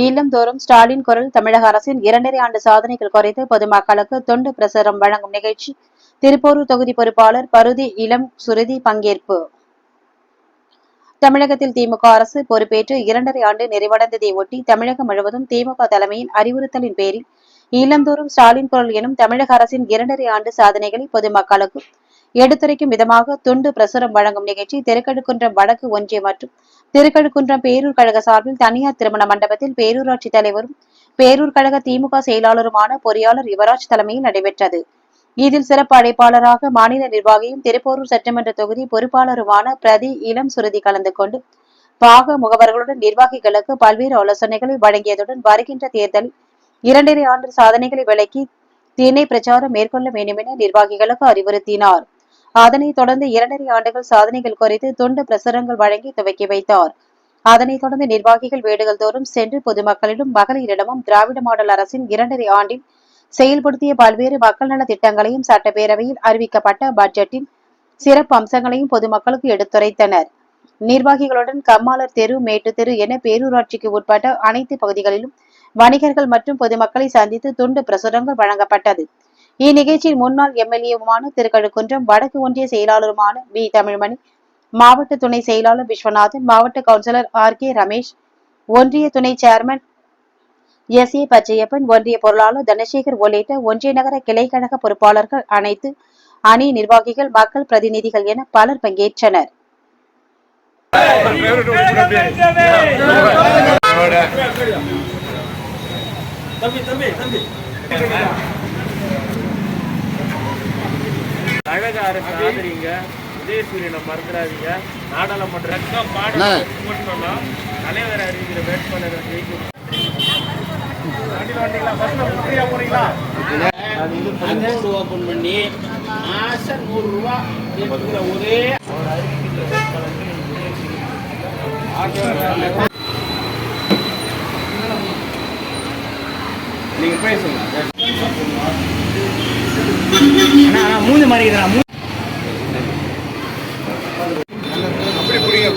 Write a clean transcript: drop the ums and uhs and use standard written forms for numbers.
இல்லந்தோறும் ஸ்டாலின் குரல் தமிழக அரசின் 2.5 ஆண்டு சாதனைகள் குறித்து பொதுமக்களுக்கு தொண்டு பிரசுரம் வழங்கும் நிகழ்ச்சி திருப்போரூர் தொகுதி பொறுப்பாளர் பருதி இளம் சுருதி பங்கேற்பு. தமிழகத்தில் திமுக அரசு பொறுப்பேற்று 2.5 ஆண்டு நிறைவடைந்ததை ஒட்டி தமிழகம் முழுவதும் திமுக தலைமையின் அறிவுறுத்தலின் பேரில் இல்லந்தோறும் ஸ்டாலின் குரல் எனும் தமிழக அரசின் 2.5 ஆண்டு சாதனைகளை பொதுமக்களுக்கு எடுத்துரைக்கும் விதமாக துண்டு பிரசுரம் வழங்கும் நிகழ்ச்சி திருக்கழுக்குன்றம் வடக்கு ஒன்றியம் மற்றும் திருக்கழுக்குன்றம் பேரூர் கழக சார்பில் தனியார் திருமண மண்டபத்தில் பேரூராட்சி தலைவரும் பேரூர் கழக திமுக செயலாளருமான பொறியாளர் யுவராஜ் தலைமையில் நடைபெற்றது. இதில் சிறப்பு அழைப்பாளராக மாநில நிர்வாகியும் திருப்போரூர் சட்டமன்ற தொகுதி பொறுப்பாளருமான பிரதி இளம் சுருதி கலந்து கொண்டு பாக முகவர்களுடன் நிர்வாகிகளுக்கு பல்வேறு ஆலோசனைகளை வழங்கியதுடன் வருகின்ற தேர்தலில் 2.5 ஆண்டு சாதனைகளை விளக்கி திணை பிரச்சாரம் மேற்கொள்ள வேண்டும் என நிர்வாகிகளுக்கு அறிவுறுத்தினார். அதனைத் தொடர்ந்து 2.5 ஆண்டுகள் சாதனைகள் குறித்து துண்டு பிரசுரங்கள் வழங்கி துவக்கி வைத்தார். அதனைத் தொடர்ந்து நிர்வாகிகள் வீடுகள் தோறும் சென்று பொதுமக்களிடம் மகளிரிடமும் திராவிட மாடல் அரசின் 2.5 ஆண்டில் செயல்படுத்திய பல்வேறு மக்கள் நல திட்டங்களையும் சட்டப்பேரவையில் அறிவிக்கப்பட்ட பட்ஜெட்டின் சிறப்பு அம்சங்களையும் பொதுமக்களுக்கு எடுத்துரைத்தனர். நிர்வாகிகளுடன் கம்மாளர் தெரு, மேட்டு தெரு என பேரூராட்சிக்கு உட்பட்ட அனைத்து பகுதிகளிலும் வணிகர்கள் மற்றும் பொதுமக்களை சந்தித்து துண்டு பிரசுரங்கள் வழங்கப்பட்டது. இந்நிகழ்ச்சியில் முன்னாள் எம்எல்ஏவுமான திருக்கழுக்குன்றம் வடக்கு ஒன்றிய செயலாளருமான வி தமிழ்மணி, மாவட்ட துணை செயலாளர் விஸ்வநாதன், மாவட்ட கவுன்சிலர் ஆர்.கே. ரமேஷ், ஒன்றிய துணை சேர்மன் எஸ்.ஏ. பச்சையப்பன், ஒன்றிய பொருளாளர் தனசேகர் உள்ளிட்ட ஒன்றிய நகர கிளைக்கழக பொறுப்பாளர்கள், அனைத்து அணி நிர்வாகிகள், மக்கள் பிரதிநிதிகள் என பலர் பங்கேற்றனர். அழக அரசு ஆதரிங்க, உதயசூரியனை மறந்துடாதீங்க. நாடாளுமன்ற தலைவர் அறிவிக்கிற வேட்பாளரை ஜெயிக்கணும். ஓபன் பண்ணி மாசம் 100 ரூபா ஒரே நீங்க பேசுங்க. மூணு மாதிரி அப்படி புரியுங்க.